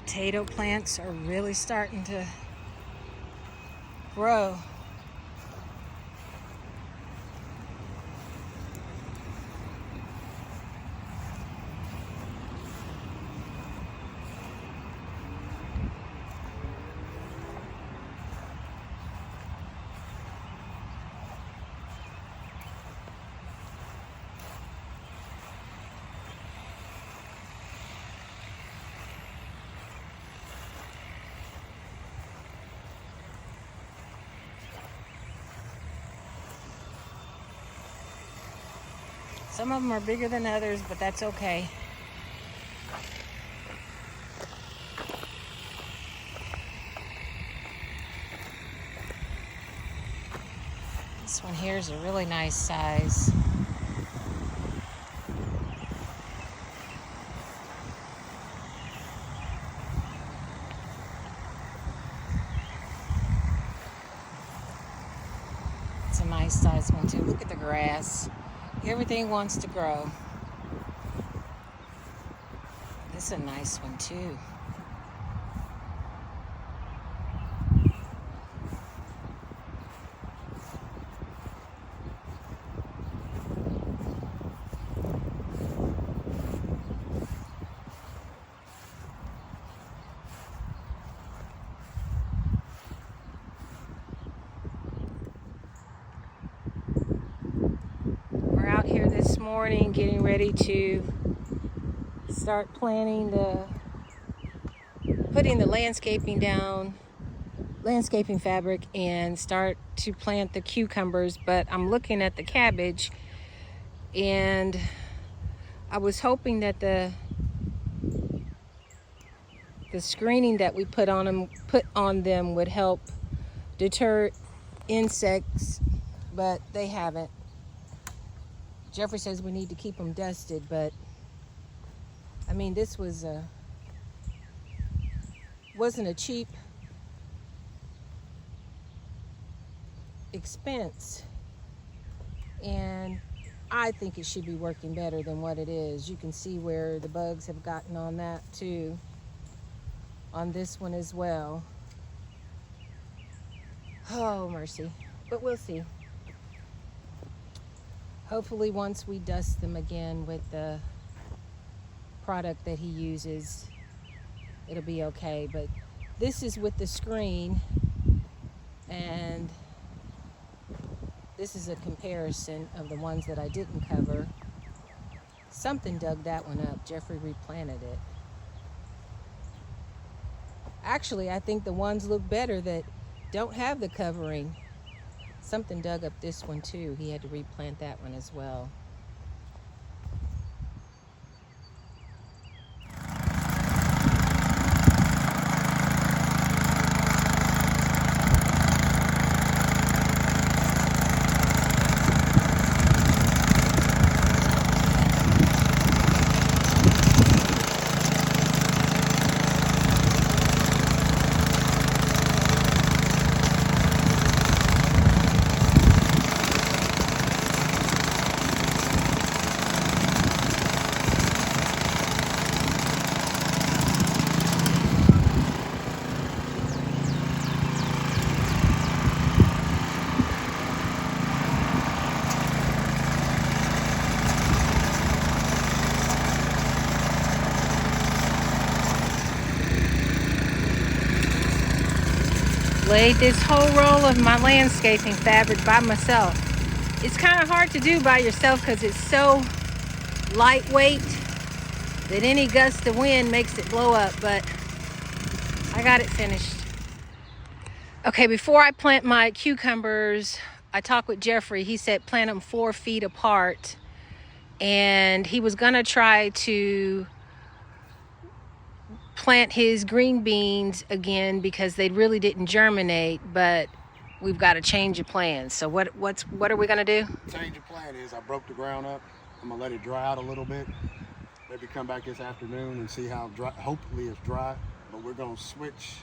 potato plants are really starting to grow. Some of them are bigger than others, but that's okay. This one here is a really nice size. It's a nice size one too. Look at the grass. Everything wants to grow. This is a nice one too. Out here this morning getting ready to start putting the landscaping down, landscaping fabric, and start to plant the cucumbers. But I'm looking at the cabbage, and I was hoping that the screening that we put on them would help deter insects, but they haven't. Jeffrey says we need to keep them dusted, but I mean, this wasn't a cheap expense, and I think it should be working better than what it is. You can see where the bugs have gotten on that too, on this one as well. Oh, mercy. But we'll see. Hopefully once we dust them again with the product that he uses, it'll be okay. But this is with the screen, and this is a comparison of the ones that I didn't cover. Something dug that one up. Jeffrey replanted it. Actually, I think the ones look better that don't have the covering. Something dug up this one too. He had to replant that one as well. Laid this whole roll of my landscaping fabric by myself. It's kind of hard to do by yourself because it's so lightweight that any gust of wind makes it blow up, but I got it finished. Okay, before I plant my cucumbers, I talked with Jeffrey. He said plant them 4 feet apart, and he was gonna try to plant his green beans again because they really didn't germinate, but we've got to change of plans. So what are we gonna do? Change of plan is I broke the ground up. I'm gonna let it dry out a little bit. Maybe come back this afternoon and see how dry. Hopefully it's dry, but we're gonna switch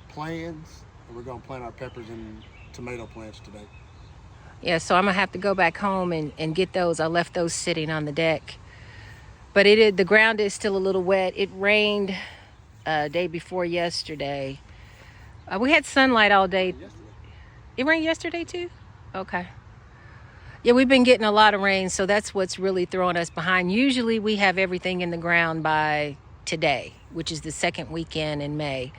plans, and we're gonna plant our peppers and tomato plants today. Yeah, so I'm gonna have to go back home and get those. I left those sitting on the deck, but the ground is still a little wet. It rained day before yesterday. We had sunlight all day. It rained yesterday too? Okay. Yeah, we've been getting a lot of rain, so that's what's really throwing us behind. Usually we have everything in the ground by today, which is the second weekend in May.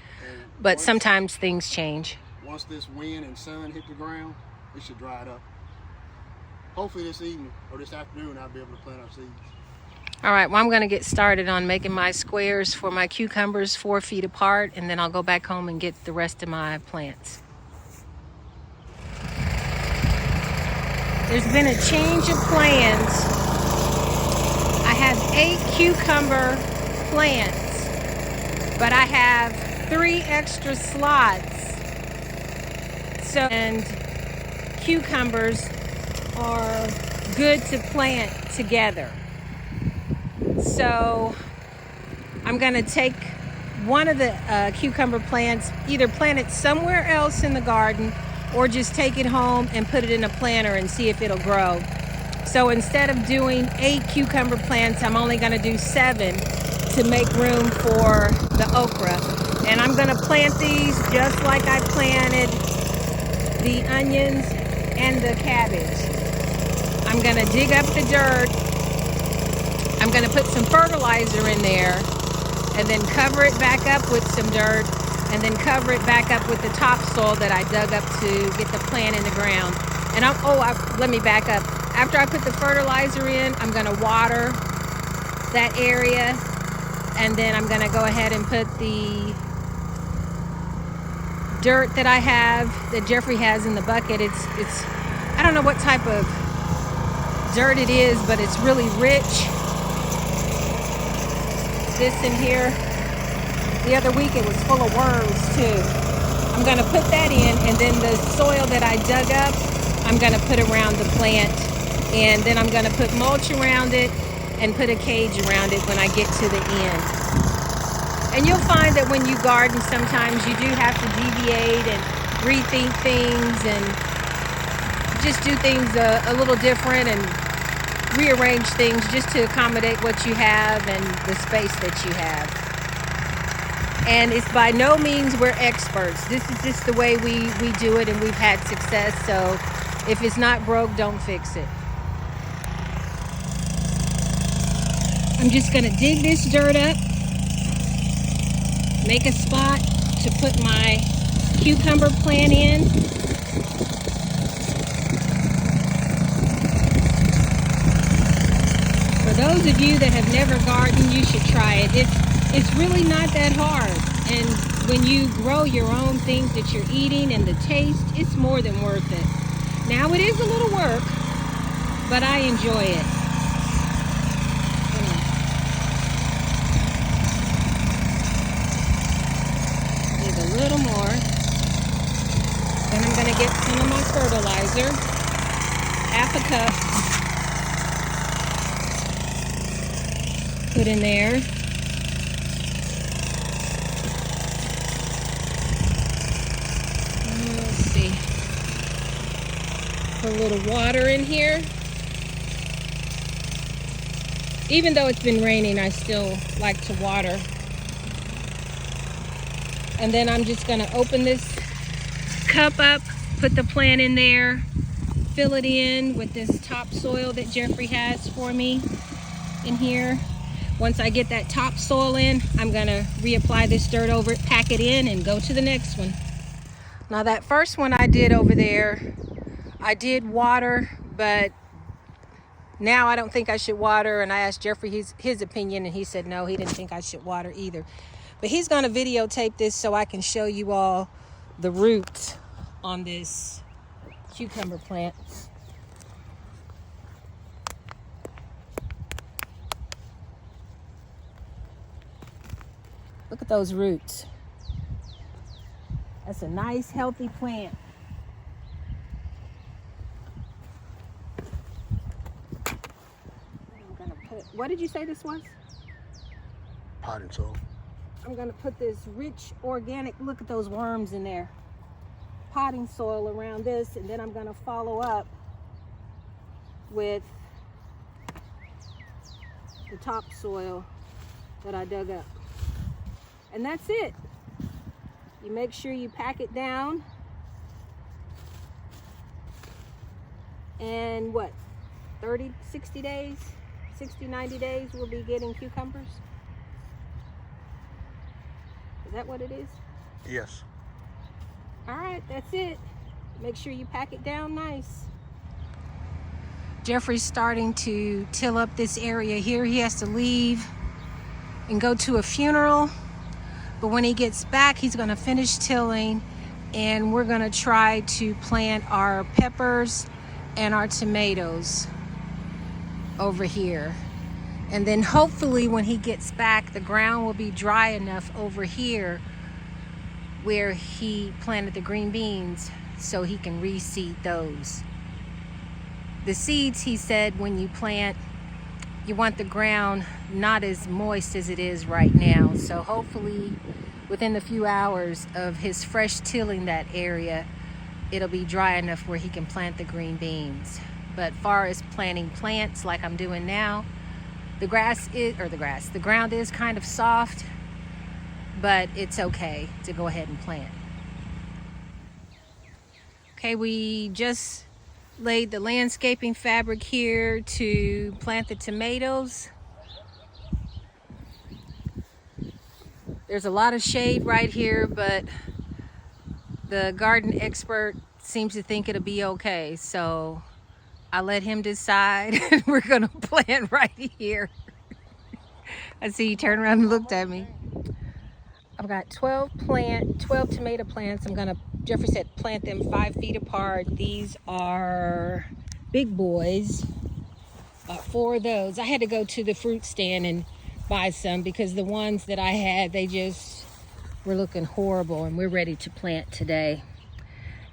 But sometimes things change. Once this wind and sun hit the ground, it should dry it up. Hopefully this evening or this afternoon I'll be able to plant our seeds. All right, well, I'm going to get started on making my squares for my cucumbers 4 feet apart, and then I'll go back home and get the rest of my plants. There's been a change of plans. I have 8 cucumber plants, but I have 3 extra slots. So, and cucumbers are good to plant together. So I'm going to take one of the cucumber plants, either plant it somewhere else in the garden or just take it home and put it in a planter and see if it'll grow. So instead of doing 8 cucumber plants, I'm only going to do 7 to make room for the okra. And I'm going to plant these just like I planted the onions and the cabbage. I'm going to dig up the dirt. I'm going to put some fertilizer in there and then cover it back up with some dirt and then cover it back up with the topsoil that I dug up to get the plant in the ground. And let me back up. After I put the fertilizer in, I'm going to water that area, and then I'm going to go ahead and put the dirt that I have, that Jeffrey has in the bucket. It's I don't know what type of dirt it is, but it's really rich. This in here. The other week it was full of worms too. I'm going to put that in, and then the soil that I dug up, I'm going to put around the plant, and then I'm going to put mulch around it and put a cage around it when I get to the end. And you'll find that when you garden, sometimes you do have to deviate and rethink things and just do things a little different and rearrange things just to accommodate what you have and the space that you have. And it's by no means we're experts. This is just the way we do it, and we've had success. So if it's not broke, don't fix it. I'm just going to dig this dirt up, make a spot to put my cucumber plant in. For those of you that have never gardened, you should try it. It's really not that hard. And when you grow your own things that you're eating and the taste, it's more than worth it. Now it is a little work, but I enjoy it. Need a little more. Then I'm going to get some of my fertilizer, half a cup. Put in there. Let's see. Put a little water in here. Even though it's been raining, I still like to water. And then I'm just going to open this cup up, put the plant in there, fill it in with this topsoil that Jeffrey has for me in here. Once I get that topsoil in, I'm going to reapply this dirt over it, pack it in, and go to the next one. Now that first one I did over there, I did water, but now I don't think I should water. And I asked Jeffrey his opinion, and he said no, he didn't think I should water either. But he's going to videotape this so I can show you all the roots on this cucumber plant. Look at those roots. That's a nice, healthy plant. I'm gonna put, what did you say this was? Potting soil. I'm gonna put this rich, organic, look at those worms in there, potting soil around this, and then I'm gonna follow up with the topsoil that I dug up. And that's it. You make sure you pack it down. And what, 30, 60 days, 60, 90 days, we'll be getting cucumbers? Is that what it is? Yes. All right, that's it. Make sure you pack it down nice. Jeffrey's starting to till up this area here. He has to leave and go to a funeral. But when he gets back, he's gonna finish tilling, and we're gonna try to plant our peppers and our tomatoes over here. And then hopefully when he gets back, the ground will be dry enough over here where he planted the green beans so he can reseed those. The seeds, he said, when you plant, you want the ground not as moist as it is right now. So hopefully within a few hours of his fresh tilling that area, it'll be dry enough where he can plant the green beans. But far as planting plants like I'm doing now, the ground is kind of soft, but it's okay to go ahead and plant. Okay, we just laid the landscaping fabric here to plant the tomatoes. There's a lot of shade right here, but the garden expert seems to think it'll be okay. So I let him decide. We're gonna plant right here. I see you turned around and looked at me. I've got 12 tomato plants. Jeffrey said plant them 5 feet apart. These are big boys. 4 of those. I had to go to the fruit stand and buy some because the ones that I had, they just were looking horrible, and we're ready to plant today.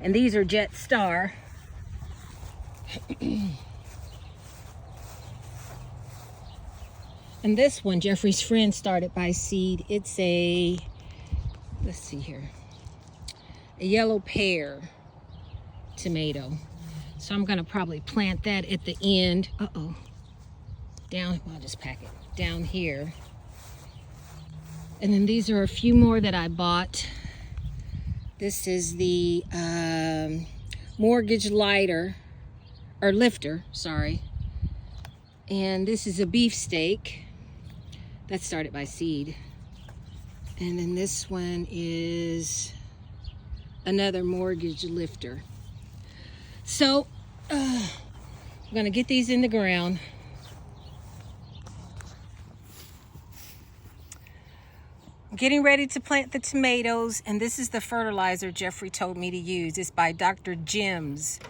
And these are Jet Star. And this one, Jeffrey's friend started by seed. It's a, let's see here, a yellow pear tomato. So I'm gonna probably plant that at the end. I'll just pack it down here. And then these are a few more that I bought. This is the mortgage lifter, sorry. And this is a beefsteak. That started by seed. And then this one is another mortgage lifter. So I'm gonna get these in the ground. I'm getting ready to plant the tomatoes, and this is the fertilizer Jeffrey told me to use. It's by Dr. Jim's.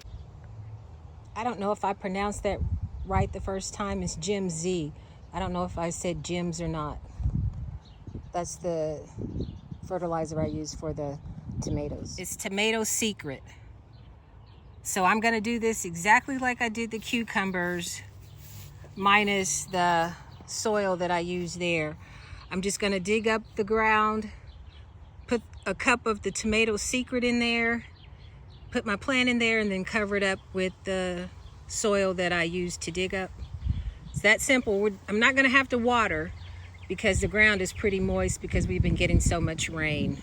I don't know if I pronounced that right the first time. It's Jim Z. I don't know if I said Jim's or not. That's the fertilizer I use for the tomatoes. It's Tomato Secret. So I'm gonna do this exactly like I did the cucumbers, minus the soil that I used there. I'm just gonna dig up the ground, put a cup of the Tomato Secret in there, put my plant in there, and then cover it up with the soil that I used to dig up. It's that simple. I'm not gonna have to water because the ground is pretty moist because we've been getting so much rain.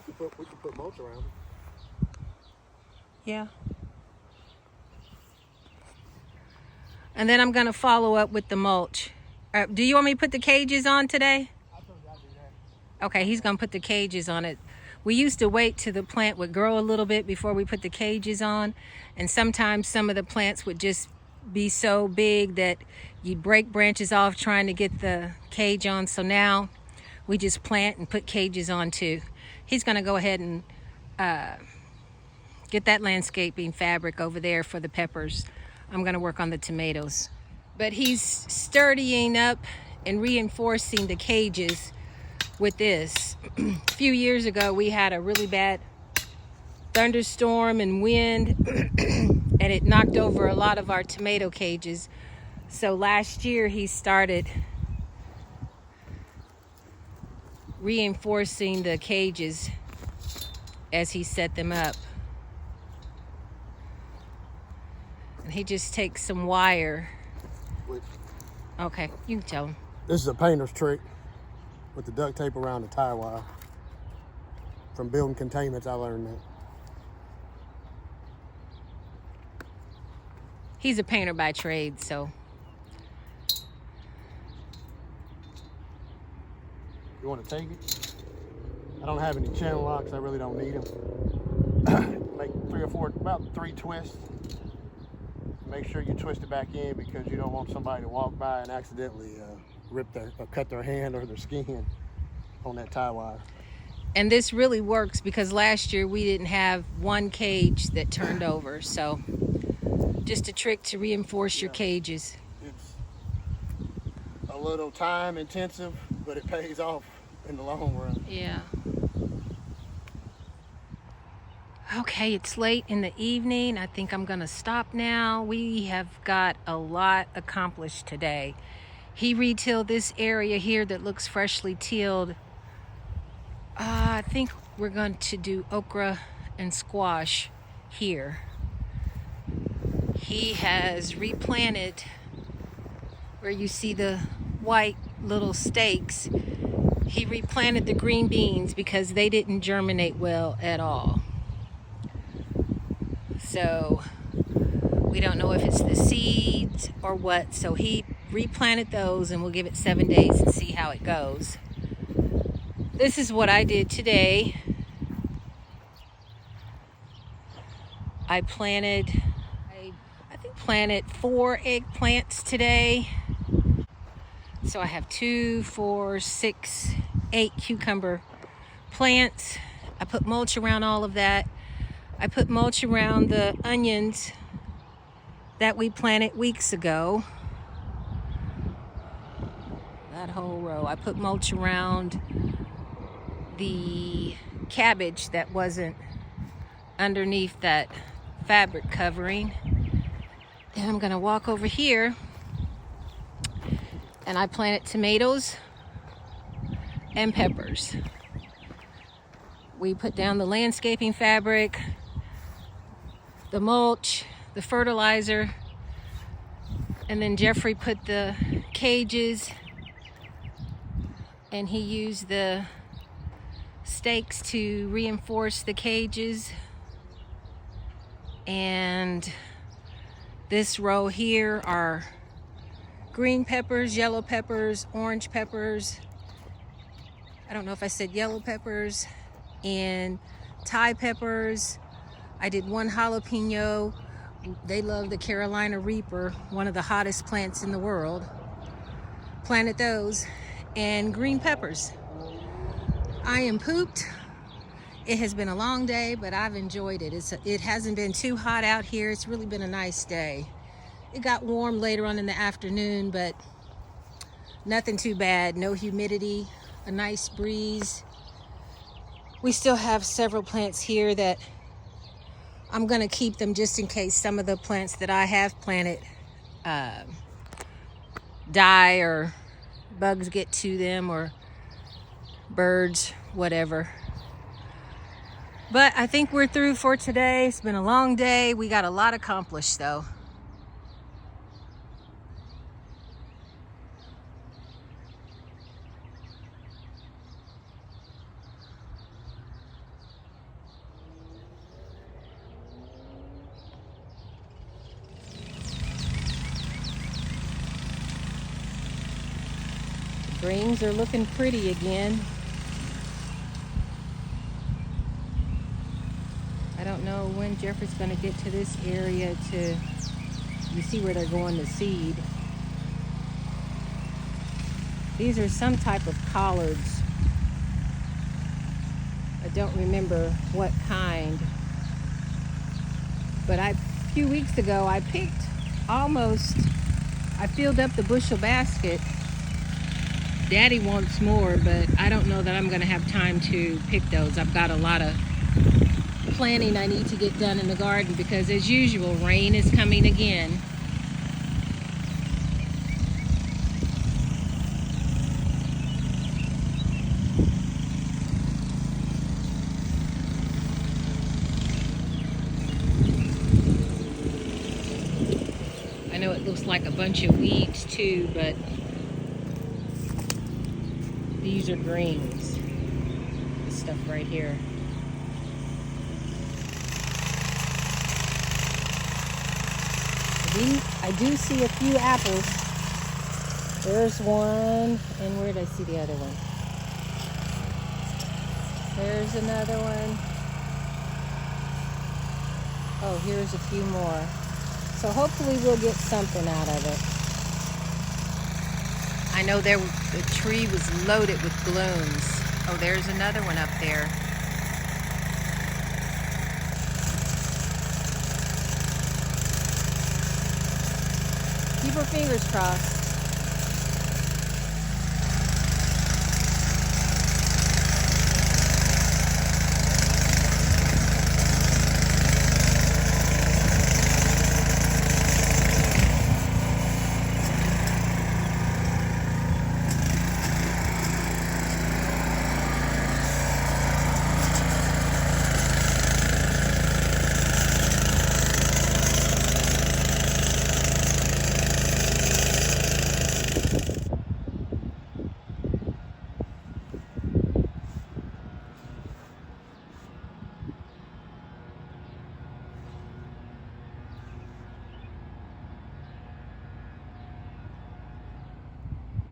We can put mulch around it. Yeah. And then I'm gonna follow up with the mulch. Do you want me to put the cages on today? I told you I'd do that. Okay, he's gonna put the cages on it. We used to wait till the plant would grow a little bit before we put the cages on. And sometimes some of the plants would just be so big that you'd break branches off trying to get the cage on. So now we just plant and put cages on too. He's gonna go ahead and get that landscaping fabric over there for the peppers. I'm gonna work on the tomatoes. But he's sturdying up and reinforcing the cages with this. A few years ago, we had a really bad thunderstorm and wind, and it knocked over a lot of our tomato cages. So last year, he started reinforcing the cages as he set them up. And he just takes some wire with. Okay, you can tell him. This is a painter's trick with the duct tape around the tie wire. From building containments, I learned that. He's a painter by trade, so. You want to take it? I don't have any channel locks. I really don't need them. Make 3 or 4, about 3 twists. Make sure you twist it back in because you don't want somebody to walk by and accidentally cut their hand or their skin on that tie wire. And this really works because last year we didn't have one cage that turned over. So just a trick to reinforce your cages. It's a little time intensive, but it pays off in the long run. Yeah. Okay, it's late in the evening. I think I'm gonna stop now. We have got a lot accomplished today. He retilled this area here that looks freshly tilled. I think we're going to do okra and squash here. He has replanted where you see the white little stakes. He replanted the green beans because they didn't germinate well at all. So we don't know if it's the seeds or what. So he replanted those and we'll give it 7 days and see how it goes. This is what I did today. I planted 4 eggplants today. So I have 2, 4, 6, 8 cucumber plants. I put mulch around all of that. I put mulch around the onions that we planted weeks ago. That whole row. I put mulch around the cabbage that wasn't underneath that fabric covering. And I'm gonna walk over here and I planted tomatoes and peppers. We put down the landscaping fabric, the mulch, the fertilizer, and then Jeffrey put the cages and he used the stakes to reinforce the cages. And this row here are green peppers, yellow peppers, orange peppers. I don't know if I said yellow peppers, and Thai peppers. I did 1 jalapeno. They love the Carolina Reaper, one of the hottest plants in the world. Planted those, and green peppers. I am pooped. It has been a long day, but I've enjoyed it. It hasn't been too hot out here. It's really been a nice day. It got warm later on in the afternoon, but nothing too bad. No humidity, a nice breeze. We still have several plants here that I'm gonna keep them just in case some of the plants that I have planted die or bugs get to them or birds, whatever. But I think we're through for today. It's been a long day. We got a lot accomplished though. Greens are looking pretty again. I don't know when Jeffrey's going to get to this area to, you see where they're going to seed. These are some type of collards. I don't remember what kind. But a few weeks ago I filled up the bushel basket. Daddy wants more, but I don't know that I'm going to have time to pick those. I've got a lot of planting I need to get done in the garden because, as usual, rain is coming again. I know it looks like a bunch of weeds too, but these are greens. This stuff right here. I do see a few apples. There's one, and where did I see the other one? There's another one. Oh, here's a few more. So hopefully we'll get something out of it. I know the tree was loaded with blooms. Oh, there's another one up there. Keep our fingers crossed.